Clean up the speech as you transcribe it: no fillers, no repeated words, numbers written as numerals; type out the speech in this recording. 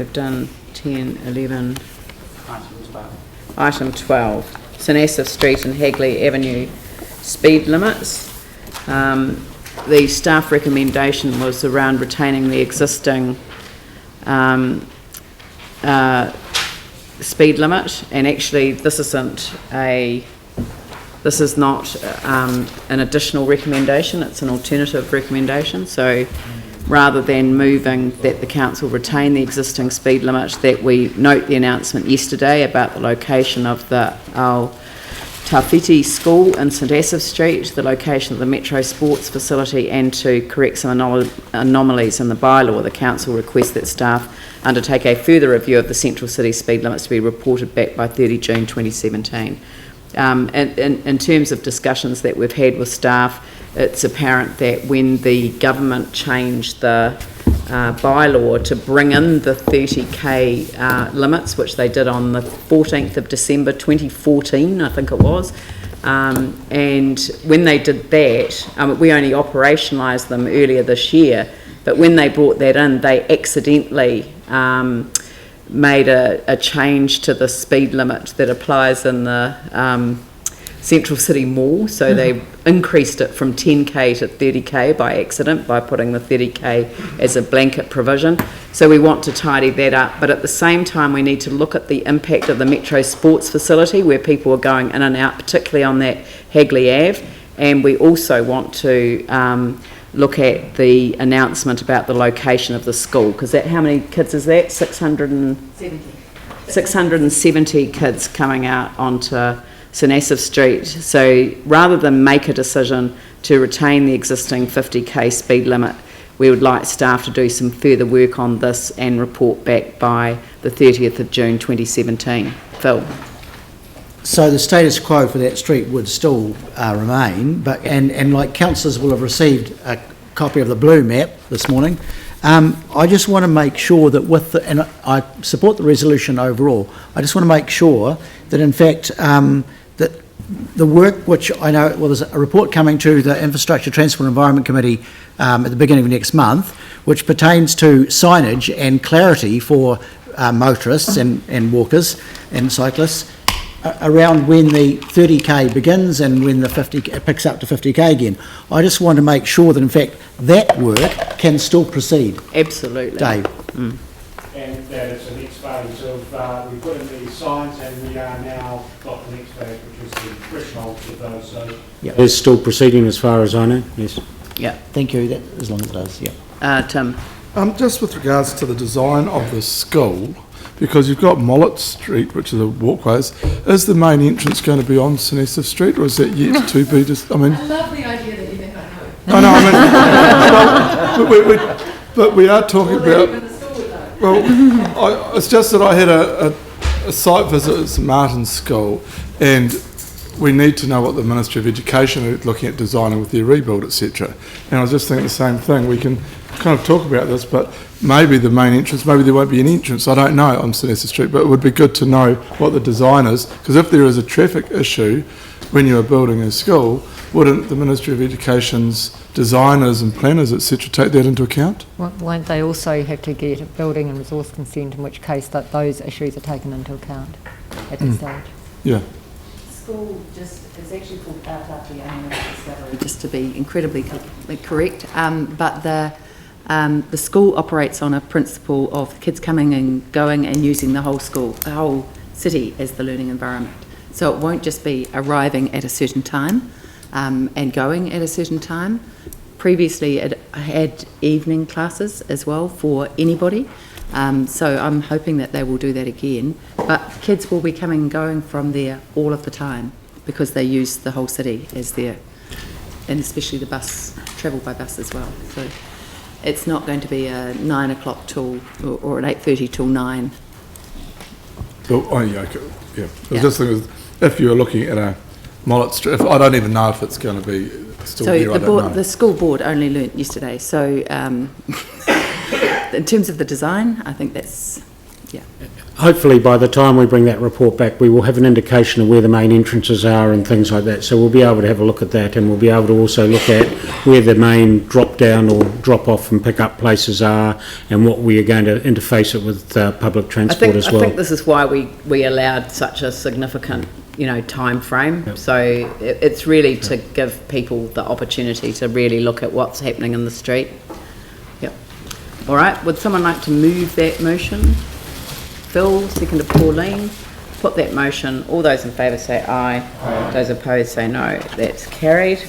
We've done 10, 11. Item 12. Item 12, St Asaph Street and Hagley Avenue speed limits. The staff recommendation was around retaining the existing speed limit, and actually this is not an additional recommendation, it's an alternative recommendation. So rather than moving that the council retain the existing speed limit, that we note the announcement yesterday about the location of the Tawhiti School in St Asaph Street, the location of the Metro Sports facility, and to correct some anomalies in the bylaw, the council requests that staff undertake a further review of the central city speed limits to be reported back by 30 June 2017. In terms of discussions that we've had with staff, it's apparent that when the government changed the bylaw to bring in the 30k limits, which they did on the 14th of December 2014, I think it was, and when they did that, we only operationalised them earlier this year, but when they brought that in, they accidentally made a change to the speed limit that applies in the Central City Mall, so they increased it from 10k to 30k by accident by putting the 30k as a blanket provision. So we want to tidy that up, but at the same time we need to look at the impact of the Metro Sports facility where people are going in and out, particularly on that Hagley Ave, and we also want to look at the announcement about the location of the school, because that, how many kids is that? 670 kids coming out onto St Asaph Street. So rather than make a decision to retain the existing 50k speed limit, we would like staff to do some further work on this and report back by the 30th of June 2017. Phil. So the status quo for that street would still remain, but and like councillors will have received a copy of the blue map this morning. I just want to make sure that and I support the resolution overall, I just want to make sure that in fact that the work which I know, well, there's a report coming to the Infrastructure, Transport and Environment Committee at the beginning of next month, which pertains to signage and clarity for motorists and walkers and cyclists around when the 30k begins and when the 50 it picks up to 50k again. I just want to make sure that in fact that work can still proceed. Absolutely. Dave. And that it's the next phase of we put in these signs and we are now got the next phase, which is the thresholds of those. So yeah, It's still proceeding as far as I know. Yes. Yeah. Thank you. That as long as it does. Yeah. Tim. Just with regards to the design of the school, because you've got Mollet Street, which are the walkways, is the main entrance going to be on St Asaph Street, or is that yet to be? I love the idea that you think I know. I know. I mean, but we are talking about. Well, it's just that I had a site visit at St Martin's School, and we need to know what the Ministry of Education are looking at designing with their rebuild, etc. And I was just thinking the same thing. We can kind of talk about this, but maybe the main entrance, maybe there won't be an entrance, I don't know, on St Asaph Street, but it would be good to know what the design is, because if there is a traffic issue when you are building a school, wouldn't the Ministry of Education's designers and planners, etc., take that into account? Well, won't they also have to get a building and resource consent, in which case that those issues are taken into account at this stage? Yeah. School it's actually called Tawhiti Discovery, just to be incredibly correct, but the school operates on a principle of kids coming and going and using the whole school, the whole city as the learning environment. So it won't just be arriving at a certain time and going at a certain time. Previously it had evening classes as well for anybody, so I'm hoping that they will do that again. But kids will be coming and going from there all of the time because they use the whole city as their, and especially the bus, travel by bus as well. So it's not going to be a 9 o'clock till or an 8:30 till 9. Oh, yeah, okay. Yeah. I was just thinking, if you were looking at a Mollet Street, I don't even know if it's going to be still so there. The school board only learnt yesterday. So in terms of the design, I think that's, yeah. hopefully by the time we bring that report back, we will have an indication of where the main entrances are and things like that. So we'll be able to have a look at that, and we'll be able to also look at where the main drop down or drop off and pick up places are, and what we are going to interface it with public transport as well. I think this is why we allowed such a significant, time frame. Yep. So it's really to give people the opportunity to really look at what's happening in the street. Yep. All right. Would someone like to move that motion? Phil, second to Pauline. Put that motion. All those in favour say aye. Those opposed say no. That's carried.